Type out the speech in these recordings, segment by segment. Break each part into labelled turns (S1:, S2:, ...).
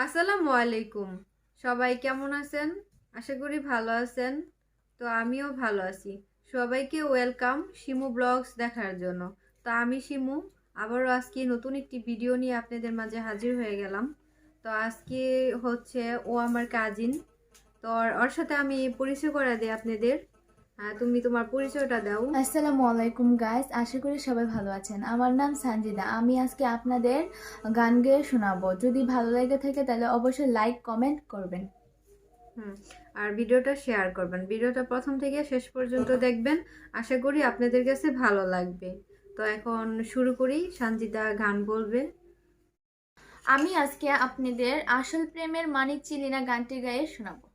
S1: আসসালামু আলাইকুম। সবাই কেমন আছেন? আশা করি ভালো আছেন। তো আমিও ভালো আছি। সবাইকে ওয়েলকাম শিমু ব্লগস দেখার জন্য। তো আমি শিমু আবারও আজকে নতুন একটি ভিডিও নিয়ে আপনাদের মাঝে হাজির হয়ে গেলাম। তো আজকে হচ্ছে ও আমার কাজিন। তো ওর সাথে আমি পরিচয় করে দিই আপনাদের। তুমি তোমার পরিচয়টা দাও।
S2: আসসালামু আলাইকুম গাইস, আশা করি সবাই ভালো আছেন। আমার নাম সানজিদা। আমি আজকে আপনাদের গান গেয়ে শোনাবো। যদি ভালো লেগে থাকে তাহলে অবশ্যই লাইক কমেন্ট করবেন।
S1: আর ভিডিওটা শেয়ার করবেন। ভিডিওটা প্রথম থেকে শেষ পর্যন্ত দেখবেন। আশা করি আপনাদের কাছে ভালো লাগবে। তো এখন শুরু করি। সানজিদা গান বলবে।
S2: আমি আজকে আপনাদের আসল প্রেমের মানিক চিলিনা গানটি গায়ে শোনাবো।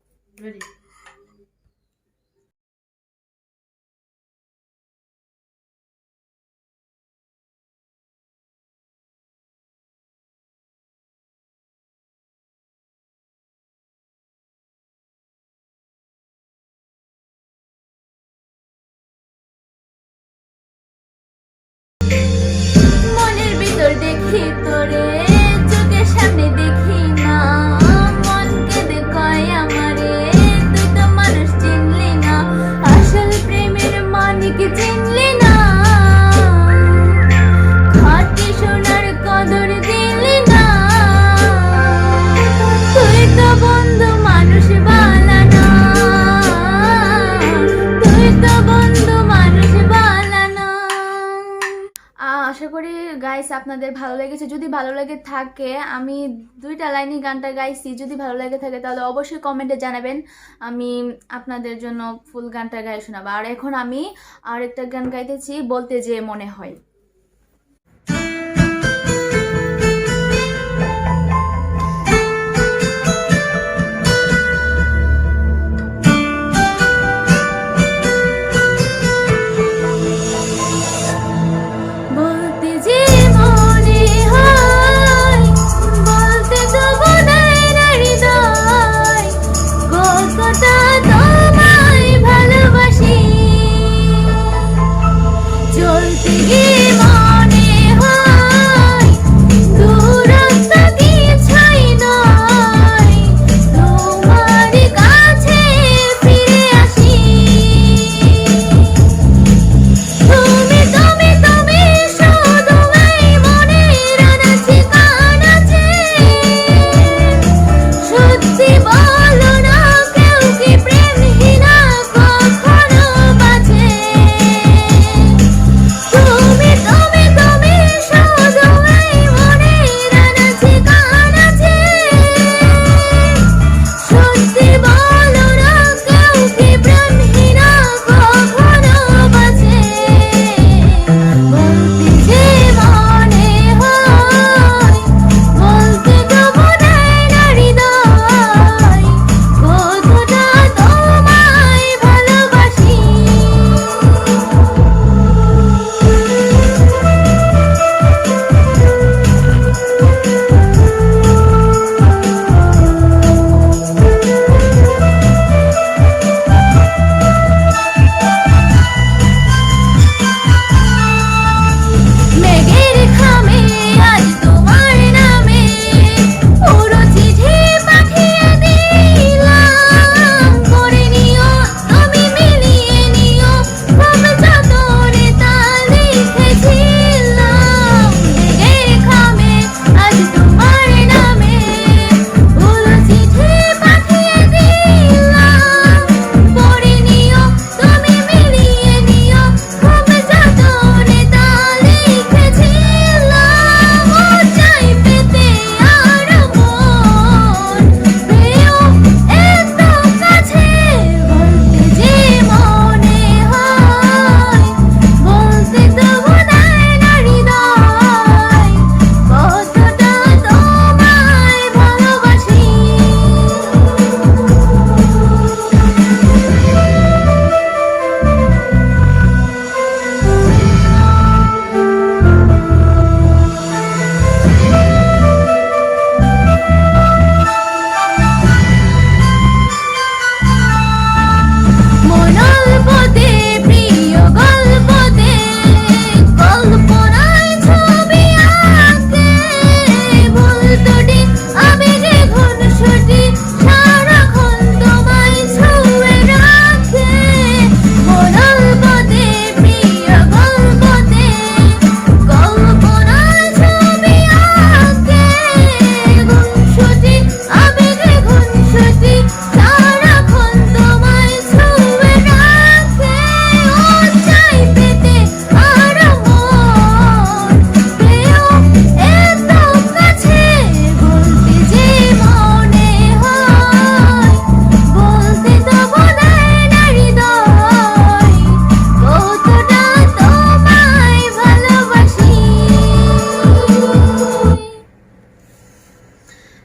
S2: মনের ভিতর দেখি তোরে, চোখের সামনে দেখি না, মন কেঁদে কয় আমারে, তুই তো মানুষ চিনলি না, আসল প্রেমের মানিক চিনলি না, খাঁটি সোনার কদর দিলি না, তুই তো বন্ধু মানুষ বালানা, তুই তো বন্ধু মানুষ বালানা। আশা করি গাইস আপনাদের ভালো লেগেছে। যদি ভালো লেগে থাকে, আমি দুইটা লাইনই গানটা গাইছি, যদি ভালো লেগে থাকে তাহলে অবশ্যই কমেন্টে জানাবেন। আমি আপনাদের জন্য ফুল গানটা গায়ে শোনাবো। আর এখন আমি আরেকটা গান গাইতেছি, বলতে যে মনে হয়। বলতে যে মনে হয়, বলতে তো বোধহয় না হৃদয়, কতটা তোমায় ভালোবাসি, চলতে গিয়ে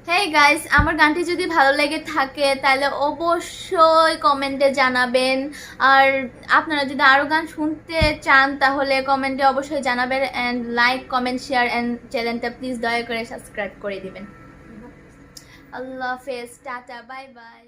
S2: হেই গাইস, আমার গানটি যদি ভালো লেগে থাকে তাহলে অবশ্যই কমেন্টে জানাবেন। আর আপনারা যদি আরও গান শুনতে চান তাহলে কমেন্টে অবশ্যই জানাবেন। And like, comment, share and চ্যানেলটা প্লিজ দয়া করে সাবস্ক্রাইব করে দিবেন। আল্লাহ হাফেজ, টাটা, বাই বাই।